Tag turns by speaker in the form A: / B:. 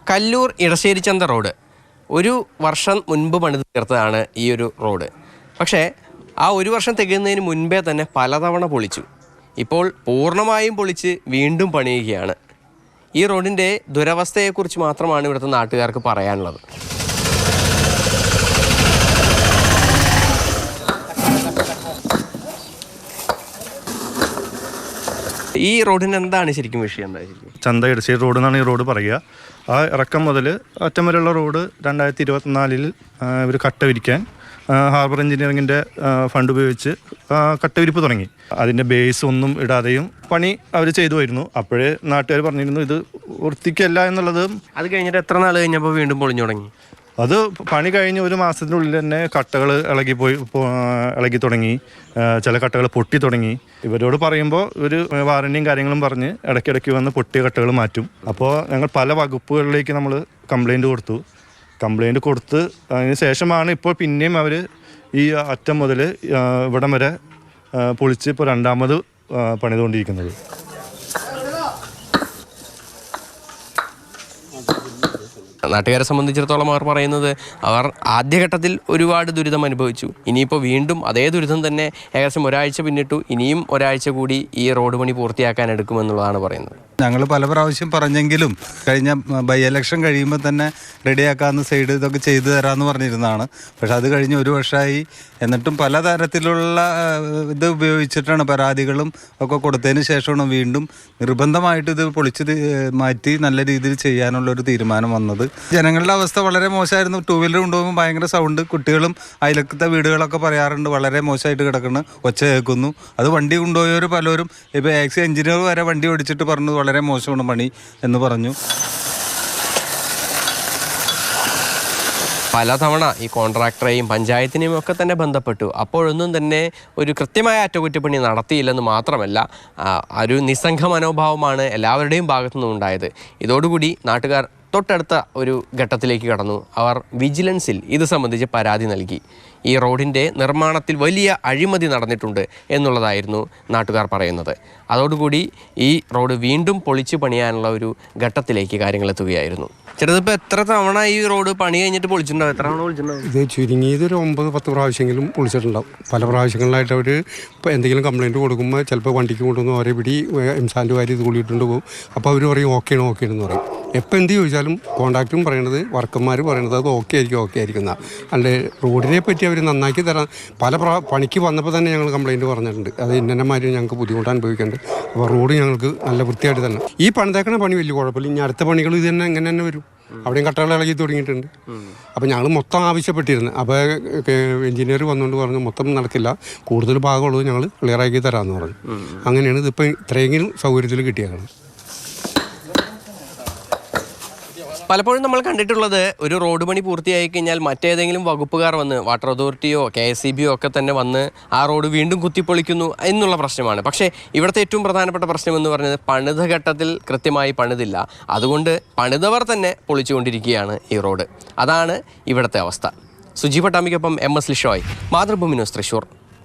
A: Kallur ഇടശ്ശേരിച്ചന്ത road ഒരു വർഷം മുൻപ് പണിത് തീർത്തതാണ് ഈ ഒരു റോഡ്. പക്ഷേ ആ ഒരു വർഷം തികയുന്നതിന് മുൻപേ തന്നെ പലതവണ പൊളിച്ചു. ഇപ്പോൾ പൂർണ്ണമായും പൊളിച്ച് വീണ്ടും പണിയുകയാണ്. ഈ റോഡിൻ്റെ ദുരവസ്ഥയെക്കുറിച്ച് മാത്രമാണ് ഇവിടുത്തെ നാട്ടുകാർക്ക് പറയാനുള്ളത്. ഈ റോഡിന് എന്താണ് ശരിക്കും വിഷയം? എന്താ ശരിക്കും?
B: ചന്ത ഇടശ്ശേരി റോഡ് എന്നാണ് ഈ റോഡ് പറയുക. ആ ഇറക്കം മുതൽ അറ്റം വരെയുള്ള റോഡ് 2024 ഇവർ കട്ട വിരിക്കാൻ ഹാർബർ എഞ്ചിനീയറിങ്ങിൻ്റെ ഫണ്ട് ഉപയോഗിച്ച് കട്ടവിരിപ്പ് തുടങ്ങി. അതിൻ്റെ ബേസ് ഒന്നും ഇടാതെയും പണി അവർ ചെയ്തു വരുന്നു. അപ്പോഴേ നാട്ടുകാർ പറഞ്ഞിരുന്നു ഇത് വൃത്തിക്കല്ല എന്നുള്ളത്.
A: അത് കഴിഞ്ഞിട്ട് എത്ര നാൾ കഴിഞ്ഞപ്പോൾ വീണ്ടും പൊളിഞ്ഞു തുടങ്ങി?
B: അത് പണി കഴിഞ്ഞ് ഒരു മാസത്തിനുള്ളിൽ തന്നെ കട്ടകൾ ഇളകി തുടങ്ങി. ചില കട്ടകൾ പൊട്ടി തുടങ്ങി. ഇവരോട് പറയുമ്പോൾ ഇവർ വാറണ്ടിയും കാര്യങ്ങളും പറഞ്ഞ് ഇടയ്ക്കിടയ്ക്ക് വന്ന് പൊട്ടിയ കട്ടകൾ മാറ്റും. അപ്പോൾ ഞങ്ങൾ പല വകുപ്പുകളിലേക്ക് നമ്മൾ കംപ്ലൈൻറ്റ് കൊടുത്ത് അതിന് ശേഷമാണ് ഇപ്പോൾ പിന്നെയും അവർ ഈ അറ്റം മുതൽ ഇവിടം വരെ പൊളിച്ച് ഇപ്പോൾ രണ്ടാമത് പണിതുകൊണ്ടിരിക്കുന്നത്.
A: നാട്ടുകാരെ സംബന്ധിച്ചിടത്തോളം അവർ പറയുന്നത് അവർ ആദ്യഘട്ടത്തിൽ ഒരുപാട് ദുരിതം അനുഭവിച്ചു. ഇനിയിപ്പോൾ വീണ്ടും അതേ ദുരിതം തന്നെ ഏകദേശം ഒരാഴ്ച പിന്നിട്ടു. ഇനിയും ഒരാഴ്ച കൂടി ഈ റോഡ് പണി പൂർത്തിയാക്കാൻ എടുക്കുമെന്നുള്ളതാണ് പറയുന്നത്.
C: ഞങ്ങൾ പല പ്രാവശ്യം പറഞ്ഞെങ്കിലും കഴിഞ്ഞ ബൈ ഇലക്ഷൻ കഴിയുമ്പോൾ തന്നെ റെഡിയാക്കാവുന്ന സൈഡ് ഇതൊക്കെ ചെയ്തു തരാമെന്ന് പറഞ്ഞിരുന്നതാണ്. പക്ഷെ അത് കഴിഞ്ഞ് ഒരു വർഷമായി. എന്നിട്ടും പലതരത്തിലുള്ള ഇത് ഉപയോഗിച്ചിട്ടാണ് പരാതികളും ഒക്കെ കൊടുത്തതിന് ശേഷമാണ് വീണ്ടും നിർബന്ധമായിട്ട് ഇത് പൊളിച്ച് മാറ്റി നല്ല രീതിയിൽ ചെയ്യാനുള്ളൊരു തീരുമാനം വന്നത്. ജനങ്ങളുടെ അവസ്ഥ വളരെ മോശമായിരുന്നു. ടൂ വീലർ കൊണ്ടുപോകുമ്പോൾ ഭയങ്കര സൗണ്ട്. കുട്ടികളും അയലക്കത്തെ വീടുകളൊക്കെ പറയാറുണ്ട് വളരെ മോശമായിട്ട് കിടക്കുന്നു, ഒച്ച കേൾക്കുന്നു. അത് വണ്ടി കൊണ്ടുപോയവർ പലരും ഇപ്പോൾ ആക്സി എഞ്ചിനീയർ വരെ വണ്ടി ഓടിച്ചിട്ട് പറഞ്ഞു വളരെ മോശമാണ് പണി എന്ന് പറഞ്ഞു.
A: പലതവണ ഈ കോൺട്രാക്ടറെയും പഞ്ചായത്തിനെയും ഒക്കെ തന്നെ ബന്ധപ്പെട്ടു. അപ്പോഴൊന്നും തന്നെ ഒരു കൃത്യമായ അറ്റകുറ്റപ്പണി നടത്തിയില്ലെന്ന് മാത്രമല്ല, ഒരു നിസ്സംഗ മനോഭാവമാണ് എല്ലാവരുടെയും ഭാഗത്തുനിന്നും ഉണ്ടായത്. ഇതോടുകൂടി നാട്ടുകാർ തൊട്ടടുത്ത ഒരു ഘട്ടത്തിലേക്ക് കടന്നു. അവർ വിജിലൻസിൽ ഇത് സംബന്ധിച്ച് പരാതി നൽകി. ഈ റോഡിൻ്റെ നിർമ്മാണത്തിൽ വലിയ അഴിമതി നടന്നിട്ടുണ്ട് എന്നുള്ളതായിരുന്നു നാട്ടുകാർ പറയുന്നത്. അതോടുകൂടി ഈ റോഡ് വീണ്ടും പൊളിച്ചു പണിയാനുള്ള ഒരു ഘട്ടത്തിലേക്ക് കാര്യങ്ങൾ എത്തുകയായിരുന്നു. ചിലതിപ്പോൾ എത്ര തവണ ഈ റോഡ് പണി കഴിഞ്ഞിട്ട് പൊളിച്ചിട്ടുണ്ടാവും? എത്ര തവണ പൊളിച്ചിട്ടുണ്ടാവും?
D: ഇത് ചുരുങ്ങിയത് ഒരു 9-10 പ്രാവശ്യമെങ്കിലും പൊളിച്ചിട്ടുണ്ടാവും. പല പ്രാവശ്യങ്ങളിലായിട്ട് അവർ ഇപ്പോൾ എന്തെങ്കിലും കംപ്ലയിൻറ്റ് കൊടുക്കുമ്പോൾ ചിലപ്പോൾ വണ്ടിക്ക് കൊണ്ടുവന്ന് ഓരോ പിടി എംസാൻഡ് വാരി ഇത് കൊള്ളിയിട്ടുണ്ട് പോകും. അപ്പോൾ അവർ പറയും ഓക്കെയാണെന്ന് പറയും. എപ്പോൾ എന്ത് ചോദിച്ചാലും കോൺട്രാക്ടറും പറയണത് വർക്കന്മാർ പറയണത് അത് ഓക്കെ ആയിരിക്കും എന്നാണ്. അല്ലെ റോഡിനെ പറ്റി അവർ നന്നാക്കി തരാൻ പല പണിക്ക് വന്നപ്പോൾ തന്നെ ഞങ്ങൾ കംപ്ലയിൻറ്റ് പറഞ്ഞിട്ടുണ്ട്. അത് ഇന്നമാതിരി ഞങ്ങൾക്ക് ബുദ്ധിമുട്ട് അനുഭവിക്കുന്നുണ്ട്. അപ്പോൾ റോഡ് ഞങ്ങൾക്ക് നല്ല വൃത്തിയായിട്ട് തന്നെ ഈ പണിതേക്കണ പണി വലിയ കുഴപ്പമില്ല. ഇനി അടുത്ത പണികൾ ഇത് തന്നെ ഇങ്ങനെ തന്നെ വരും. അവിടെയും കട്ടകൾ ഇളകി തുടങ്ങിയിട്ടുണ്ട്. അപ്പോൾ ഞങ്ങൾ മൊത്തം ആവശ്യപ്പെട്ടിരുന്നു. അപ്പോൾ എഞ്ചിനീയർ വന്നുകൊണ്ട് പറഞ്ഞു മൊത്തം നടക്കില്ല, കൂടുതൽ ഭാഗമുള്ളത് ഞങ്ങൾ ക്ലിയറാക്കി തരാമെന്ന് പറഞ്ഞു. അങ്ങനെയാണ് ഇതിപ്പോൾ ഇത്രയെങ്കിലും സൗകര്യത്തിൽ കിട്ടിയേക്കണം.
A: പലപ്പോഴും നമ്മൾ കണ്ടിട്ടുള്ളത് ഒരു റോഡ് പണി പൂർത്തിയായി കഴിഞ്ഞാൽ മറ്റേതെങ്കിലും വകുപ്പുകാർ വന്ന് വാട്ടർ അതോറിറ്റിയോ KSEBയോ ഒക്കെ തന്നെ വന്ന് ആ റോഡ് വീണ്ടും കുത്തിപ്പൊളിക്കുന്നു എന്നുള്ള പ്രശ്നമാണ്. പക്ഷേ ഇവിടുത്തെ ഏറ്റവും പ്രധാനപ്പെട്ട പ്രശ്നം എന്ന് പറയുന്നത് പണിത ഘട്ടത്തിൽ കൃത്യമായി പണിതില്ല. അതുകൊണ്ട് പണിതവർ തന്നെ പൊളിച്ചുകൊണ്ടിരിക്കുകയാണ് ഈ റോഡ്. അതാണ് ഇവിടുത്തെ അവസ്ഥ. സുജി പട്ടാമിക്കൊപ്പം MS ലിഷോയ്, മാതൃഭൂമി ന്യൂസ്, തൃശ്ശൂർ.